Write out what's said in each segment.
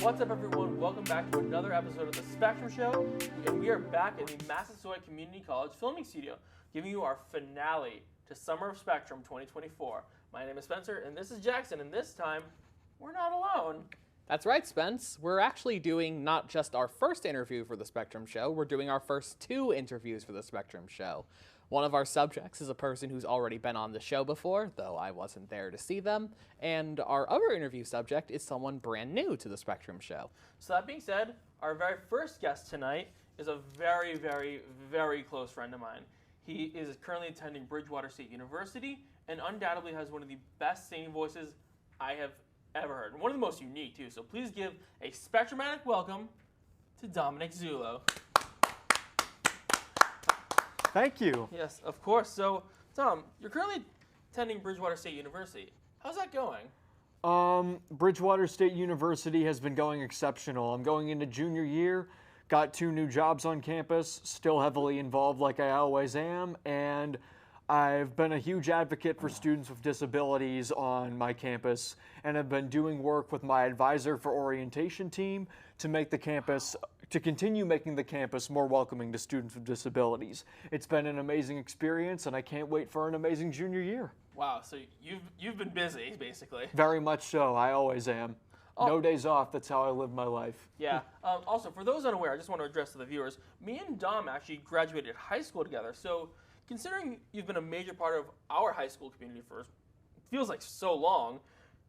What's up, everyone? Welcome back to another episode of the Spectrum Show, and we are back in the Massasoit Community College filming studio, giving you our finale to Summer of Spectrum 2024. My name is Spencer, and this is Jackson, and this time, we're not alone. That's right, Spence. We're actually doing not just our first interview for the Spectrum Show, we're doing our first 2 interviews for the Spectrum Show. One of our subjects is a person who's already been on the show before, though I wasn't there to see them, and our other interview subject is someone brand new to the Spectrum Show. So that being said, our very first guest tonight is a very, very, very close friend of mine. He is currently attending Bridgewater State University and undoubtedly has one of the best singing voices I have ever heard. And one of the most unique, too. So please give a Spectrumatic welcome to Dominic Zullo. Thank you. Yes, of course. So, Tom, you're currently attending Bridgewater State University. How's that going? Bridgewater State University has been going exceptional. I'm going into junior year, got 2 new jobs on campus, still heavily involved like I always am, and I've been a huge advocate for students with disabilities on my campus, and have been doing work with my advisor for orientation team to make the campus, to continue making the campus more welcoming to students with disabilities. It's been an amazing experience, and I can't wait for an amazing junior year. Wow, so you've been busy, basically. Very much so. I always am. Oh. No days off. That's how I live my life. Yeah. Also, for those unaware, I just want to address to the viewers, me and Dom actually graduated high school together. So, considering you've been a major part of our high school community for feels like so long,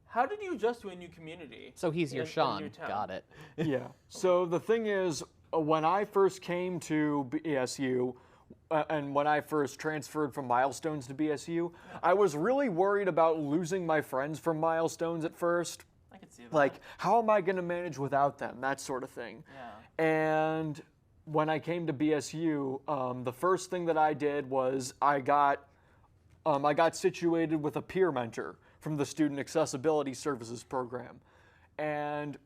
how did you adjust to a new community? So he's your Sean. Got it. Yeah. So the thing is, when I first came to BSU, and when I first transferred from Milestones to BSU, I was really worried about losing my friends from Milestones at first. I could see that. Like, how am I going to manage without them? That sort of thing. Yeah. And when I came to BSU, the first thing that I did was I got situated with a peer mentor from the Student Accessibility Services program. And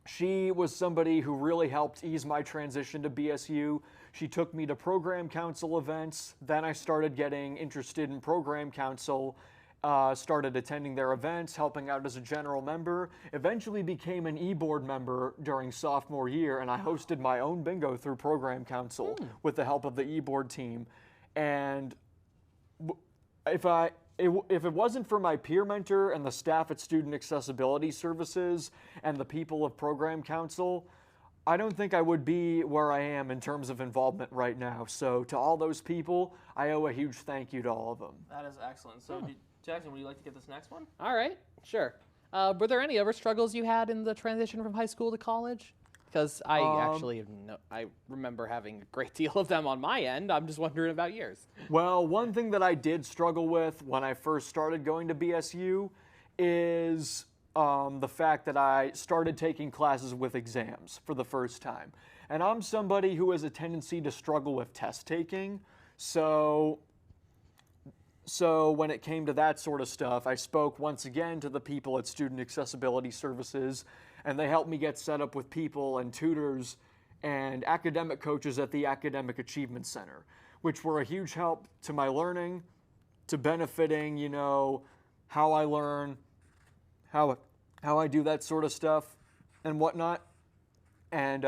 she was somebody who really helped ease my transition to BSU. She took me to program council events. Then I started getting interested in program council, started attending their events, helping out as a general member, eventually became an e-board member during sophomore year, and I hosted my own bingo through program council with the help of the e-board team. And if it wasn't for my peer mentor and the staff at Student Accessibility Services and the people of Program Council, I don't think I would be where I am in terms of involvement right now. So to all those people, I owe a huge thank you to all of them. That is excellent. So, Jackson, would you like to get this next one? All right, sure. Were there any other struggles you had in the transition from high school to college? Because I I remember having a great deal of them on my end. I'm just wondering about yours. Well, one thing that I did struggle with when I first started going to BSU is the fact that I started taking classes with exams for the first time. And I'm somebody who has a tendency to struggle with test taking. So when it came to that sort of stuff, I spoke once again to the people at Student Accessibility Services, and they helped me get set up with people and tutors and academic coaches at the Academic Achievement Center, which were a huge help to my learning, to benefiting, how I learn, how I do that sort of stuff and whatnot. And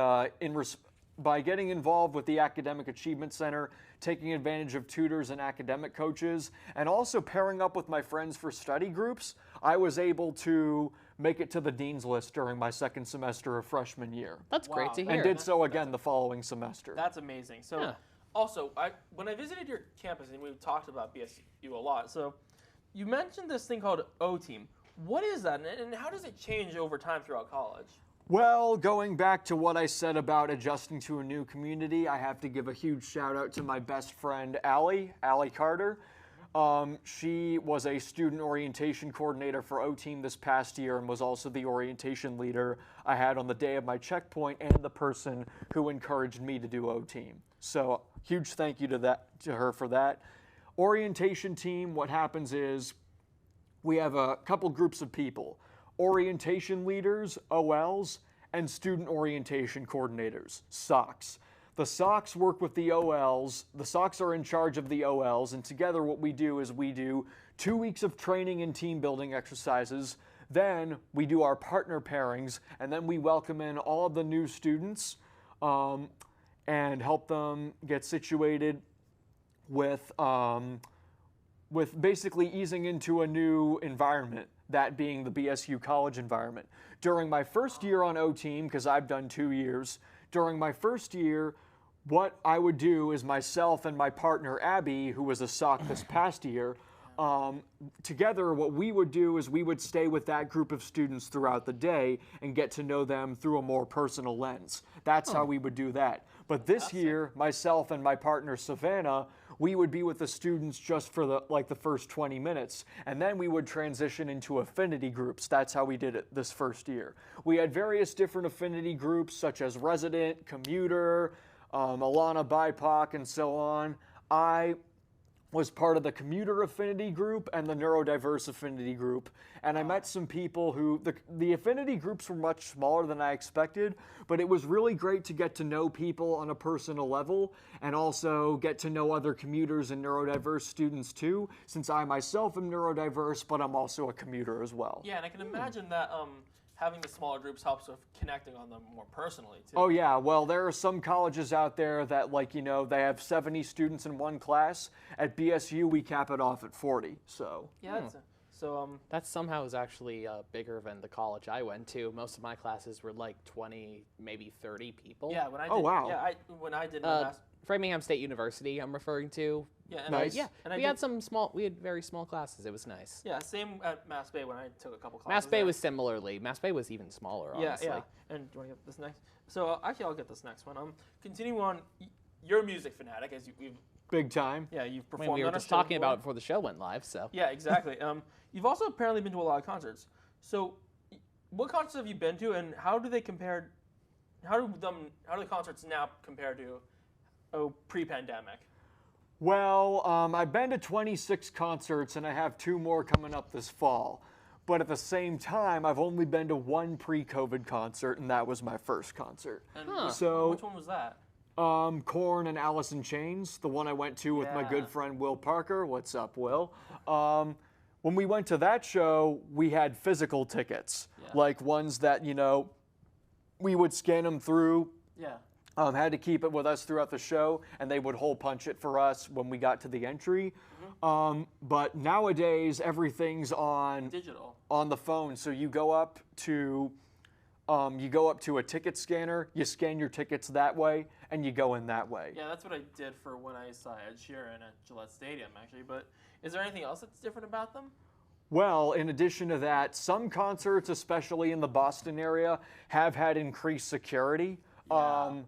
by getting involved with the Academic Achievement Center, taking advantage of tutors and academic coaches, and also pairing up with my friends for study groups, I was able to make it to the dean's list during my second semester of freshman year. That's great to hear. And did so again the following semester. That's amazing. So, also, when I visited your campus, and we've talked about BSU a lot, so you mentioned this thing called O-Team. What is that, and how does it change over time throughout college? Well, going back to what I said about adjusting to a new community, I have to give a huge shout out to my best friend, Allie Carter. She was a student orientation coordinator for O-Team this past year and was also the orientation leader I had on the day of my checkpoint and the person who encouraged me to do O-Team. So huge thank you to her for that. Orientation team, what happens is we have a couple groups of people. Orientation leaders, OLs, and student orientation coordinators, SOCs. The SOCs work with the OLs. The SOCs are in charge of the OLs, and together what we do is we do 2 weeks of training and team building exercises, Then we do our partner pairings, and then we welcome in all of the new students and help them get situated with basically easing into a new environment, that being the BSU college environment. During my first year on O-Team, because I've done 2 years, during my first year, what I would do is myself and my partner Abby, who was a SOC this past year, together what we would do is we would stay with that group of students throughout the day and get to know them through a more personal lens. That's how we would do that. But this year, myself and my partner Savannah, we would be with the students just for the first 20 minutes, and then we would transition into affinity groups. That's how we did it this first year. We had various different affinity groups, such as resident, commuter, Alana BIPOC, and so on. I was part of the commuter affinity group and the neurodiverse affinity group, and I met some people who, the affinity groups were much smaller than I expected, but it was really great to get to know people on a personal level and also get to know other commuters and neurodiverse students too, since I myself am neurodiverse, but I'm also a commuter as well. Yeah, and I can imagine that having the smaller groups helps with connecting on them more personally too. Oh yeah, well there are some colleges out there that they have 70 students in one class. At BSU we cap it off at 40, so. Yeah, that somehow is actually bigger than the college I went to. Most of my classes were like 20, maybe 30 people. Yeah, when I did, oh wow. Yeah, when I did Framingham State University I'm referring to. Yeah, and nice. And we had very small classes. It was nice. Yeah, same at Mass Bay when I took a couple classes. Mass Bay was similarly. Mass Bay was even smaller, honestly. Yeah. And do you want to get this next? So actually, I'll get this next one. Continuing on, you're a music fanatic, as we've. Big time. Yeah, you've I performed. mean, we were on a just show talking before. about it before the show went live, so. Yeah, exactly. You've also apparently been to a lot of concerts. So, what concerts have you been to, and how do they compare? How do the concerts now compare to pre-pandemic? Well, I've been to 26 concerts and I have 2 more coming up this fall. But at the same time, I've only been to 1 pre-COVID concert, and that was my first concert. And So, which one was that? Korn and Alice in Chains, the one I went to with my good friend Will Parker. What's up, Will? When we went to that show, we had physical tickets, like ones that, we would scan them through. Yeah. Had to keep it with us throughout the show, and they would hole punch it for us when we got to the entry. But nowadays, everything's on Digital. On the phone. So you go up to a ticket scanner, you scan your tickets that way, and you go in that way. Yeah, that's what I did for when I saw Ed Sheeran at Gillette Stadium, actually. But is there anything else that's different about them? Well, in addition to that, some concerts, especially in the Boston area, have had increased security. Yeah.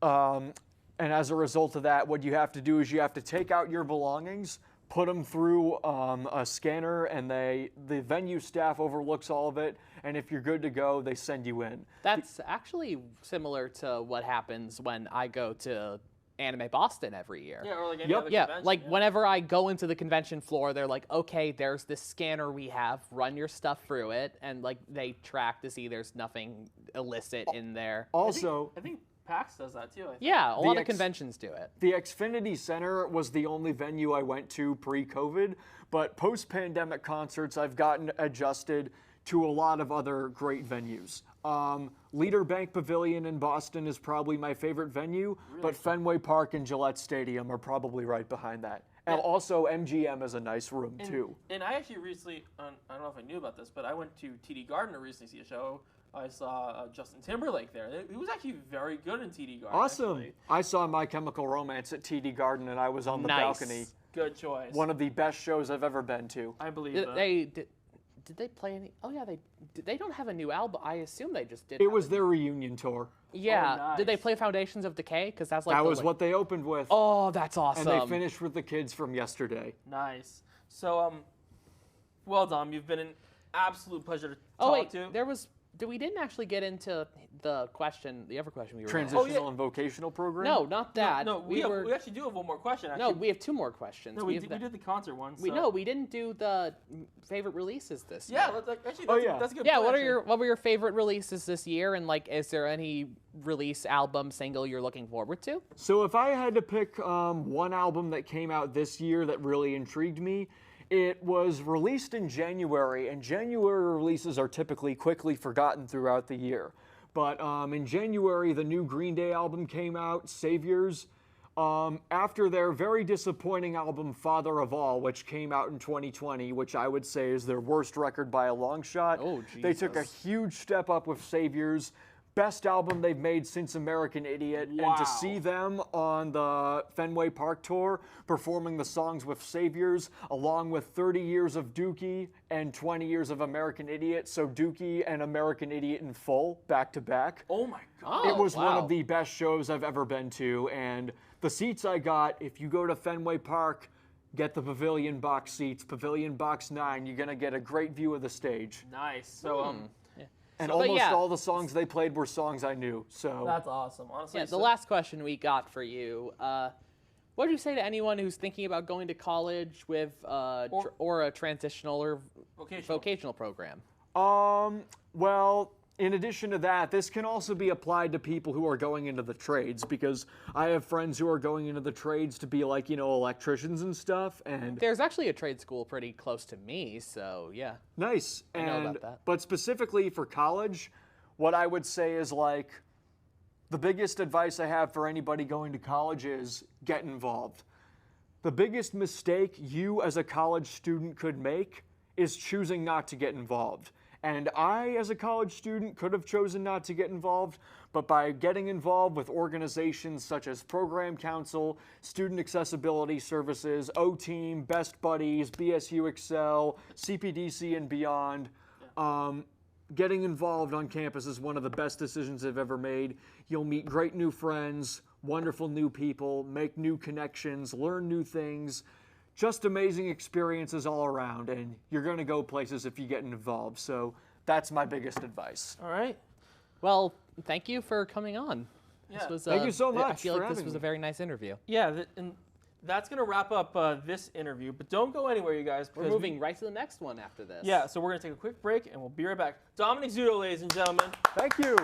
And as a result of that, what you have to do is you have to take out your belongings, put them through a scanner, and the venue staff overlooks all of it, and if you're good to go, they send you in. That's actually similar to what happens when I go to Anime Boston every year. Yeah, or like any other Yeah, convention. like whenever I go into the convention floor, they're like, okay, there's this scanner we have, run your stuff through it, and like they track to see there's nothing illicit in there. Also, I think PAX does that too. I think. Yeah, a lot of conventions do it. The Xfinity Center was the only venue I went to pre-COVID, but post-pandemic concerts, I've gotten adjusted to a lot of other great venues. Leader Bank Pavilion in Boston is probably my favorite venue, but Fenway Park and Gillette Stadium are probably right behind that. And also, MGM is a nice room, too. And I actually recently, I don't know if I knew about this, but I went to TD Garden to recently see a show. I saw Justin Timberlake there. He was actually very good in TD Garden. Awesome. Actually. I saw My Chemical Romance at TD Garden, and I was on the balcony. Good choice. One of the best shows I've ever been to. I believe Did they play any? Oh yeah, they don't have a new album. I assume they just did. It was their reunion tour. Yeah. Oh, nice. Did they play Foundations of Decay? Because that's like That was what they opened with. Oh, that's awesome. And they finished with the kids from yesterday. Nice. So, well done. You've been an absolute pleasure to Oh talk wait, to. we didn't actually get into the other question we were Transitional and vocational program? No, not that. No, we actually do have one more question. No, we have 2 more questions. No, we did the concert one. So. No, we didn't do the favorite releases this year. Yeah, that's a good Yeah, point, what were your favorite releases this year, and like, is there any release album single you're looking forward to? So if I had to pick one album that came out this year that really intrigued me, It was released in January, and January releases are typically quickly forgotten throughout the year. But in January, the new Green Day album came out, Saviors. After their very disappointing album, Father of All, which came out in 2020, which I would say is their worst record by a long shot. Oh, Jesus. They took a huge step up with Saviors. Best album they've made since American Idiot. Wow. And to see them on the Fenway Park tour performing the songs with Saviors, along with 30 years of Dookie and 20 years of American Idiot, so Dookie and American Idiot in full, back to back. Oh my God. It was one wow. of the best shows I've ever been to, and the seats I got, if you go to Fenway Park, get the Pavilion Box seats, Pavilion Box 9, you're going to get a great view of the stage. Nice. So, And But almost yeah. all the songs they played were songs I knew, so... that's awesome. Honestly, Yeah, the so- last question we got for you. What would you say to anyone who's thinking about going to college with or a transitional or vocational program? Well, in addition to that, this can also be applied to people who are going into the trades, because I have friends who are going into the trades to be like, electricians and stuff, and... There's actually a trade school pretty close to me, so yeah. Nice. I know about that. But specifically for college, what I would say is like, the biggest advice I have for anybody going to college is get involved. The biggest mistake you as a college student could make is choosing not to get involved. And I, as a college student, could have chosen not to get involved, but by getting involved with organizations such as Program Council, Student Accessibility Services, O-Team, Best Buddies, BSU Excel, CPDC, and beyond, getting involved on campus is one of the best decisions I've ever made. You'll meet great new friends, wonderful new people, make new connections, learn new things. Just amazing experiences all around, and you're going to go places if you get involved. So that's my biggest advice. All right. Well, thank you for coming on. Yeah. This was, Thank you so I much feel for like this having was me. a very nice interview. Yeah, and that's going to wrap up this interview, but don't go anywhere, you guys. We're because moving right to the next one after this. Yeah, so we're going to take a quick break, and we'll be right back. Dominic Zullo, ladies and gentlemen. Thank you.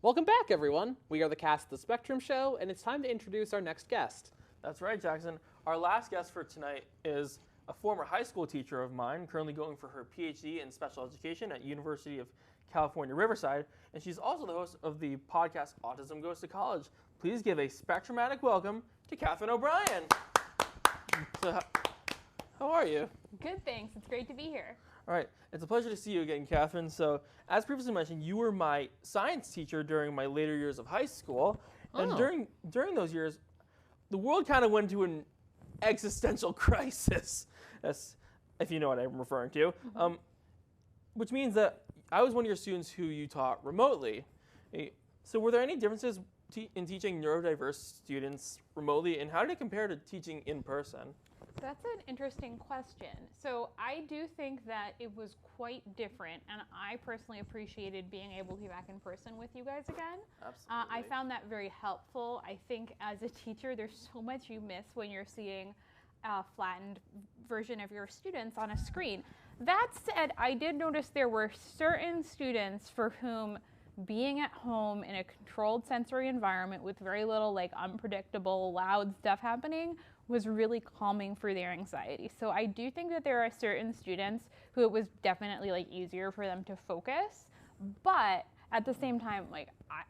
Welcome back, everyone. We are the cast of The Spectrum Show, and it's time to introduce our next guest. That's right, Jackson. Our last guest for tonight is a former high school teacher of mine, currently going for her PhD in special education at University of California, Riverside, and she's also the host of the podcast Autism Goes to College. Please give a Spectrumatic welcome to Katharine O'Brien. So, how are you? Good, thanks. It's great to be here. All right, it's a pleasure to see you again, Katharine. So, as previously mentioned, you were my science teacher during my later years of high school, and Oh. during those years, the world kind of went into an existential crisis, if you know what I'm referring to, which means that I was one of your students who you taught remotely. So, were there any differences in teaching neurodiverse students remotely, and how did it compare to teaching in person? That's an interesting question. So I do think that it was quite different, and I personally appreciated being able to be back in person with you guys again. Absolutely. I found that very helpful. I think as a teacher, there's so much you miss when you're seeing a flattened version of your students on a screen. That said, I did notice there were certain students for whom being at home in a controlled sensory environment with very little unpredictable, loud stuff happening was really calming for their anxiety. So I do think that there are certain students who it was definitely easier for them to focus, but at the same time,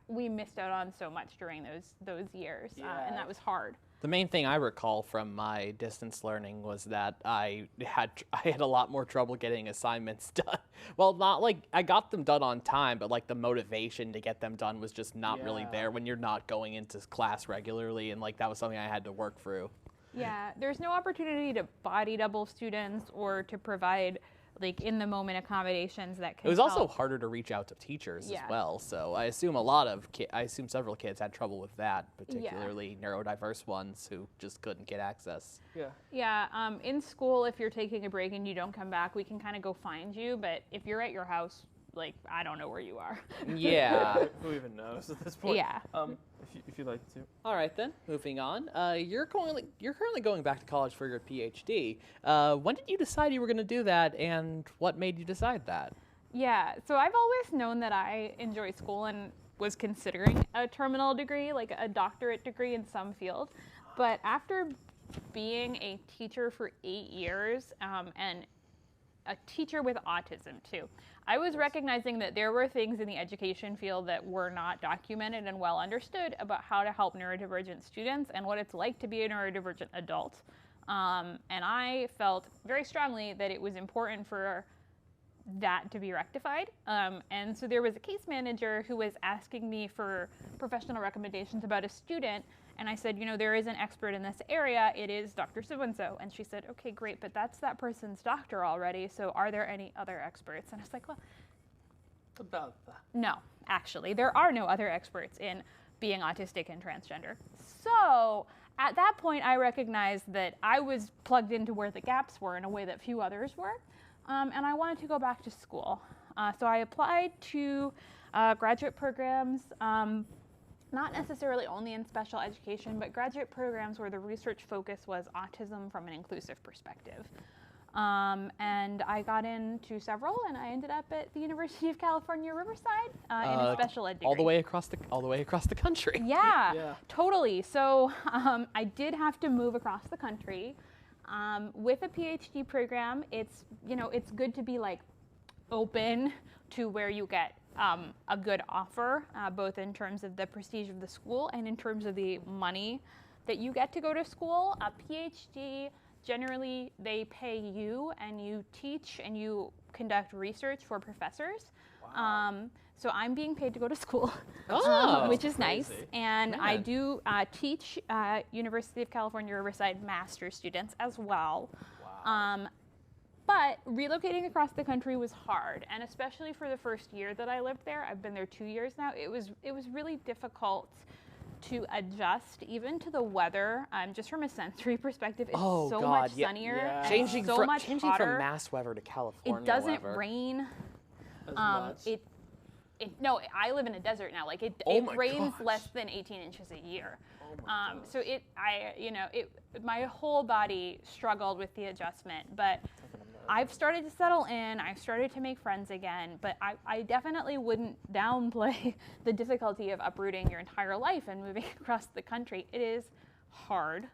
we missed out on so much during those years, and that was hard. The main thing I recall from my distance learning was that I had a lot more trouble getting assignments done. Well, not I got them done on time, but the motivation to get them done was just not really there when you're not going into class regularly, and that was something I had to work through. Yeah, there's no opportunity to body double students or to provide in the moment accommodations that can It was also help. harder to reach out to teachers Yeah. as well. So I assume several kids had trouble with that, particularly neurodiverse ones who just couldn't get access. Yeah. Yeah, in school, if you're taking a break and you don't come back, we can kind of go find you. But if you're at your house, I don't know where you are. Yeah. Who even knows at this point? Yeah. If you'd like to. All right then. Moving on. You're currently going back to college for your PhD. When did you decide you were going to do that, and what made you decide that? Yeah, so I've always known that I enjoy school and was considering a terminal degree, a doctorate degree in some field. But after being a teacher for 8 years, and a teacher with autism too, I was recognizing that there were things in the education field that were not documented and well understood about how to help neurodivergent students and what it's like to be a neurodivergent adult. And I felt very strongly that it was important for that to be rectified. And so there was a case manager who was asking me for professional recommendations about a student. And I said, there is an expert in this area. It is Dr. So-and-so. And she said, okay, great, but that's that person's doctor already. So are there any other experts? And I was like, well, About that. no, actually, there are no other experts in being autistic and transgender. So at that point, I recognized that I was plugged into where the gaps were in a way that few others were. And I wanted to go back to school. So I applied to graduate programs, not necessarily only in special education, but graduate programs where the research focus was autism from an inclusive perspective. And I got into several, and I ended up at the University of California, Riverside, in a special ed degree. All the way across the country. Yeah, totally. So I did have to move across the country. With a PhD program, it's good to be like open to where you get a good offer, both in terms of the prestige of the school and in terms of the money that you get to go to school. A PhD, generally they pay you and you teach and you conduct research for professors. Wow. So I'm being paid to go to school, which is nice. And Man. I do teach University of California, Riverside master's students as well. Wow. But relocating across the country was hard, and especially for the first year that I lived there. I've been there 2 years now. It was really difficult to adjust, even to the weather. Just from a sensory perspective, it's so much sunnier, Yeah. and Changing so much from hotter. Mass weather to California It doesn't weather. rain. As much. No, I live in a desert now. Like it my rains gosh. less than 18 inches a year. Oh my gosh. So my whole body struggled with the adjustment, but I've started to settle in. I've started to make friends again, but I definitely wouldn't downplay the difficulty of uprooting your entire life and moving across the country. It is hard.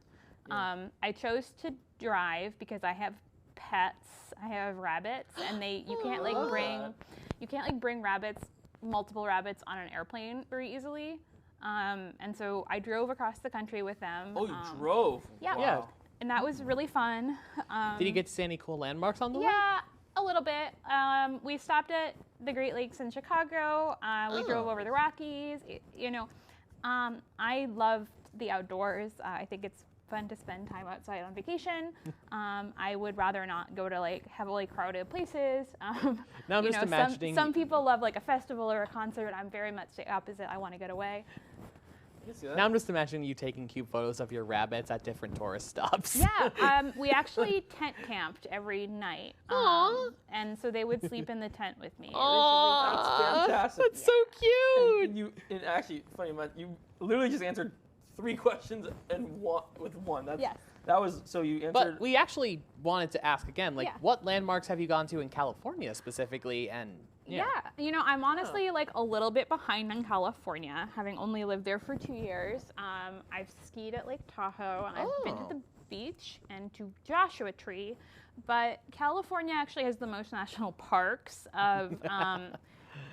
Yeah. I chose to drive because I have pets. I have rabbits, and you can't bring multiple rabbits on an airplane very easily. And so I drove across the country with them. Oh, you drove? Yeah. Wow. Yeah. And that was really fun. Did you get to see any cool landmarks on the way? Yeah, a little bit. We stopped at the Great Lakes in Chicago. We drove over the Rockies. I love the outdoors. I think it's fun to spend time outside on vacation. I would rather not go to like heavily crowded places. Now I'm just imagining. Some people love like a festival or a concert. I'm very much the opposite. I want to get away. Now I'm just imagining you taking cute photos of your rabbits at different tourist stops. Yeah, we actually tent camped every night. And so they would sleep in the tent with me. It was really fun. That's fantastic. That's so cute. And actually, funny enough, you literally just answered 3 questions with one. Yes. That was, so you answered. But we actually wanted to ask again, like, Yeah. what landmarks have you gone to in California specifically? And Yeah, I'm honestly like a little bit behind in California, having only lived there for 2 years. I've skied at Lake Tahoe, and I've been to the beach and to Joshua Tree, but California actually has the most national parks of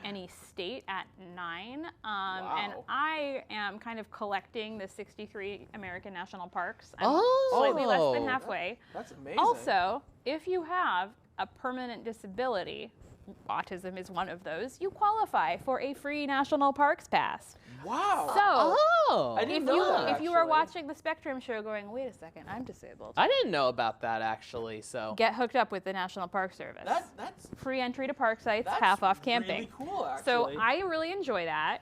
any state at 9. And I am kind of collecting the 63 American national parks. I'm slightly less than halfway. That's amazing. Also, if you have a permanent disability, autism is one of those, you qualify for a free national parks pass. Wow. So, I didn't know that, if you are actually. watching the Spectrum show going, wait a second, I'm disabled, I didn't know about that actually. So get hooked up with the National Park Service. That's free entry to park sites, that's half off camping. Really cool, actually. So I really enjoy that.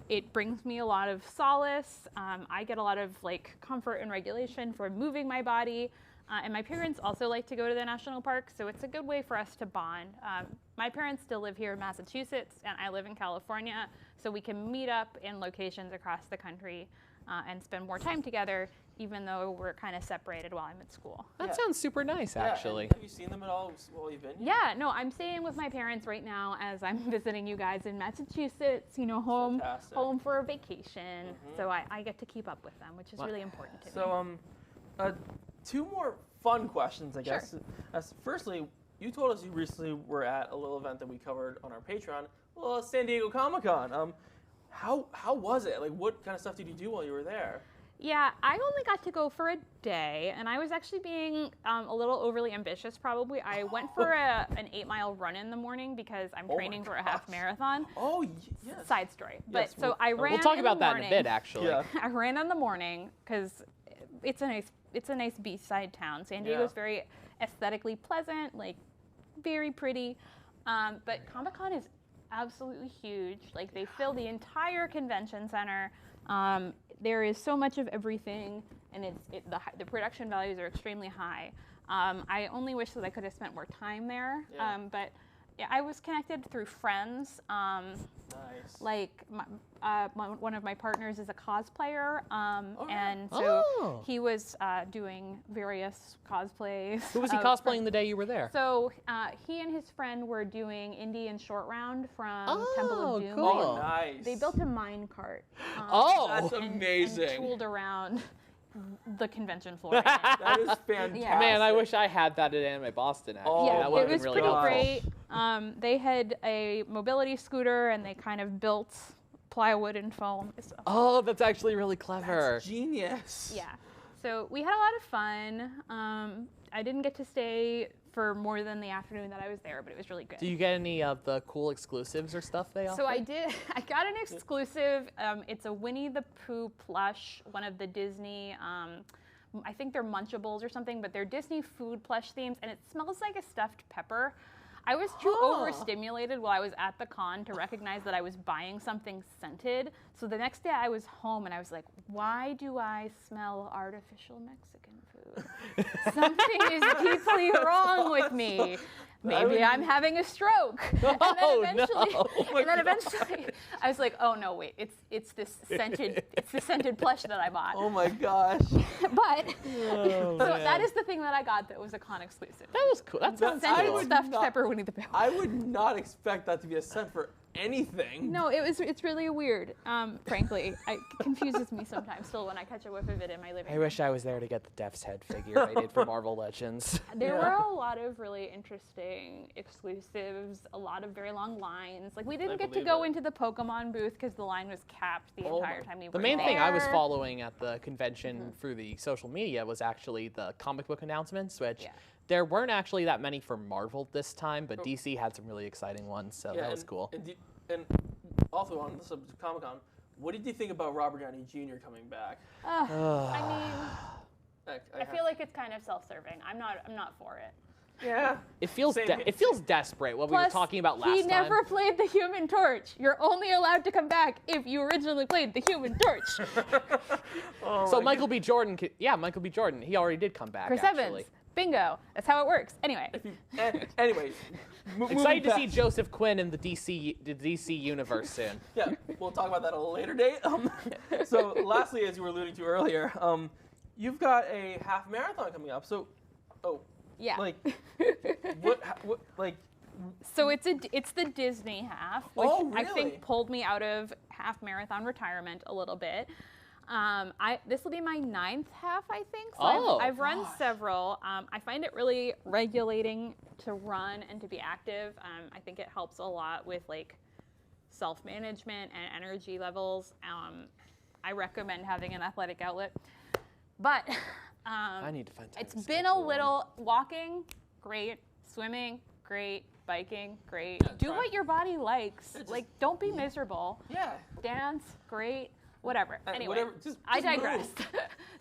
It brings me a lot of solace. I get a lot of like comfort and regulation from moving my body. And my parents also like to go to the national park, so it's a good way for us to bond. My parents still live here in Massachusetts, and I live in California, so we can meet up in locations across the country and spend more time together. even though we're kind of separated while I'm at school. That sounds super nice, Yeah, actually. and have you seen them at all while you've been here? Yeah, no, I'm staying with my parents right now as I'm visiting you guys in Massachusetts, home Fantastic. home for a vacation. So I get to keep up with them, which is really important to me. So, two more fun questions, I guess. Firstly, you told us you recently were at a little event that we covered on our Patreon, San Diego Comic-Con. How was it? Like, what kind of stuff did you do while you were there? Yeah, I only got to go for a day, and I was actually being a little overly ambitious, probably. I went for an 8-mile run in the morning because I'm training for a half marathon. Oh, yes. Side story. Yes, But so I ran. We'll talk in about the that in a morning. bit, actually. Yeah. I ran in the morning because it's a nice beachside town. San Diego's very aesthetically pleasant, like very pretty. But Comic-Con is absolutely huge. Like they fill the entire convention center. There is so much of everything, and the production values are extremely high. I only wish that I could have spent more time there, but yeah, I was connected through friends. Nice. Like one of my partners is a cosplayer, and so he was doing various cosplays. Who was he cosplaying the day you were there? So he and his friend were doing Indian Short Round from Temple of Doom. Cool. Oh, nice. They built a mine cart. That's and amazing. tooled around the convention floor. Right now. That is fantastic. Man, I wish I had that at Anime Boston, actually. Oh, Yeah, that would it have been was really pretty helpful. great. They had a mobility scooter, and they kind of built plywood and foam. Oh, that's actually really clever. That's genius. Yeah. So we had a lot of fun. I didn't get to stay for more than the afternoon that I was there, but it was really good. Do you get any of the cool exclusives or stuff they offer? So I did. I got an exclusive. It's a Winnie the Pooh plush, one of the Disney. I think they're Munchables or something, but they're Disney food plush themes, and it smells like a stuffed pepper. I was too overstimulated while I was at the con to recognize that I was buying something scented. So the next day I was home and I was like, why do I smell artificial Mexican food? Something is deeply wrong with me. Maybe I'm having a stroke. And then eventually I was like, oh no, wait, it's this scented plush that I bought. Oh my gosh. But so that is the thing that I got that was a con exclusive. That was cool. That sounds Scented cool. stuffed pepper Winnie the Pooh. I would not expect that to be a scent for anything. No, it's really weird. Frankly, it confuses me sometimes still when I catch a whiff of it in my living I room. wish I was there to get the Death's Head figure I did for Marvel Legends. There were a lot of really interesting exclusives, a lot of very long lines. Like we didn't get to believe go it. into the Pokemon booth because the line was capped the entire time we were The main there. thing I was following at the convention through the social media was actually the comic book announcements, which there weren't actually that many for Marvel this time, but DC had some really exciting ones, so that was cool. And also on the subject of Comic-Con, what did you think about Robert Downey Jr. coming back? I mean, I feel like it's kind of self-serving. I'm not for it. Yeah. It feels Same it feels desperate. What we were talking about last he time. never played the Human Torch. You're only allowed to come back if you originally played the Human Torch. So Michael B. Jordan, Michael B. Jordan, he already did come back. Chris actually. Evans. Bingo. That's how it works. Anyway. Anyway, Excited to see Joseph Quinn in the DC universe soon. Yeah, we'll talk about that at a later date. So, lastly, as you were alluding to earlier, you've got a half marathon coming up. So, Yeah. like, what, like? So it's the Disney half, which Oh, I really? think pulled me out of half marathon retirement a little bit. This will be my 9th half, I think. So I've run several. I find it really regulating to run and to be active. I think it helps a lot with like self-management and energy levels. I recommend having an athletic outlet. But I need to find time. it's to been a schedule little walking, great, swimming, great, biking, great. Do what your body likes. Like, don't be miserable. Yeah. Dance, great, whatever. Anyway, whatever, just I move. digress.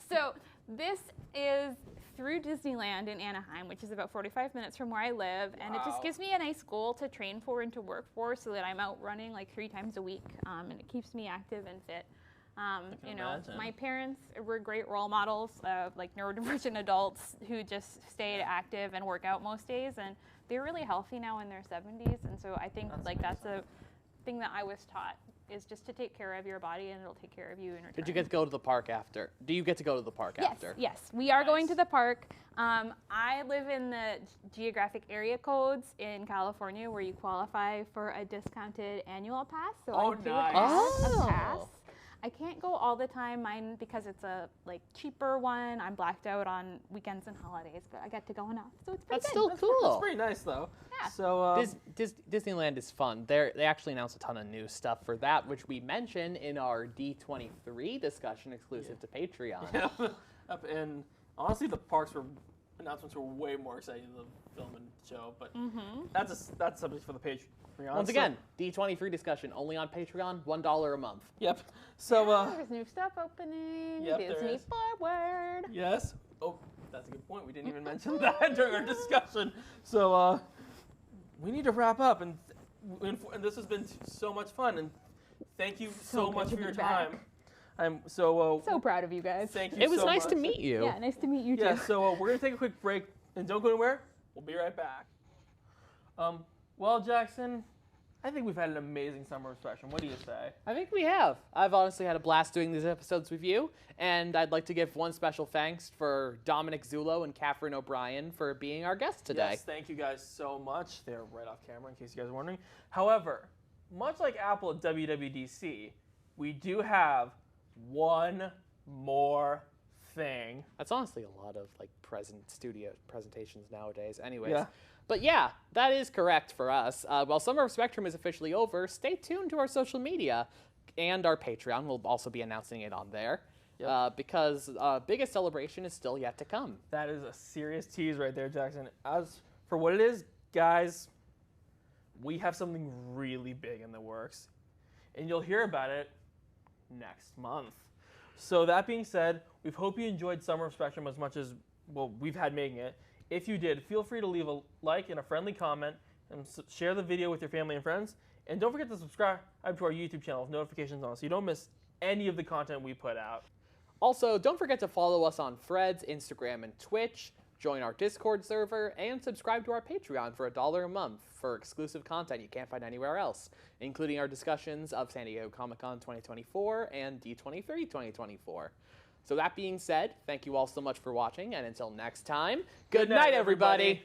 So this is through Disneyland in Anaheim, which is about 45 minutes from where I live, and it just gives me a nice goal to train for and to work for, so that I'm out running like 3 times a week, and it keeps me active and fit. imagine. My parents were great role models of like neurodivergent adults who just stayed active and work out most days, and they're really healthy now in their 70s, and so I think that's a thing that I was taught is just to take care of your body, and it'll take care of you in return. Did you get to go to the park after? Do you get to go to the park after? Yes, we are going to the park. I live in the geographic area codes in California where you qualify for a discounted annual pass. So I do have a pass. I can't go all the time, mine because it's a cheaper one. I'm blacked out on weekends and holidays, but I get to go enough, so it's pretty That's good. still cool. It's pretty nice though. Yeah. So Disneyland is fun. They actually announced a ton of new stuff for that, which we mentioned in our D23 discussion exclusive to Patreon. And honestly, the announcements were way more exciting than the film and show. But that's something for the Patreon. Once again, D23 discussion only on Patreon, $1 a month. Yep. So there's new stuff opening. Yep, there Disney is. Forward. Yes. Oh, that's a good point. We didn't even mention that during our discussion. So we need to wrap up, and this has been so much fun. And thank you so much for your time. I'm so proud of you guys. Thank you. It was so nice much. to meet you. Yeah, nice to meet you too. Yeah. So we're gonna take a quick break, and don't go anywhere. We'll be right back. Well, Jackson, I think we've had an amazing summer of Spectrum. What do you say? I think we have. I've honestly had a blast doing these episodes with you, and I'd like to give one special thanks for Dominic, Zullo, and Katharine O'Brien for being our guests today. Yes, thank you guys so much. They're right off camera, in case you guys are wondering. However, much like Apple at WWDC, we do have one more thing. That's honestly a lot of studio presentations nowadays anyways. Yeah. But yeah, that is correct for us. While Summer of Spectrum is officially over, stay tuned to our social media and our Patreon. We'll also be announcing it on there. Yep. Because biggest celebration is still yet to come. That is a serious tease right there, Jackson. As for what it is, guys, we have something really big in the works. And you'll hear about it next month. So that being said, we hope you enjoyed Summer of Spectrum as much as, we've had making it. If you did, feel free to leave a like and a friendly comment and share the video with your family and friends. And don't forget to subscribe to our YouTube channel with notifications on so you don't miss any of the content we put out. Also, don't forget to follow us on Threads, Instagram, and Twitch, join our Discord server, and subscribe to our Patreon for $1 a month for exclusive content you can't find anywhere else, including our discussions of San Diego Comic-Con 2024 and D23 2024. So that being said, thank you all so much for watching, and until next time, good night, everybody.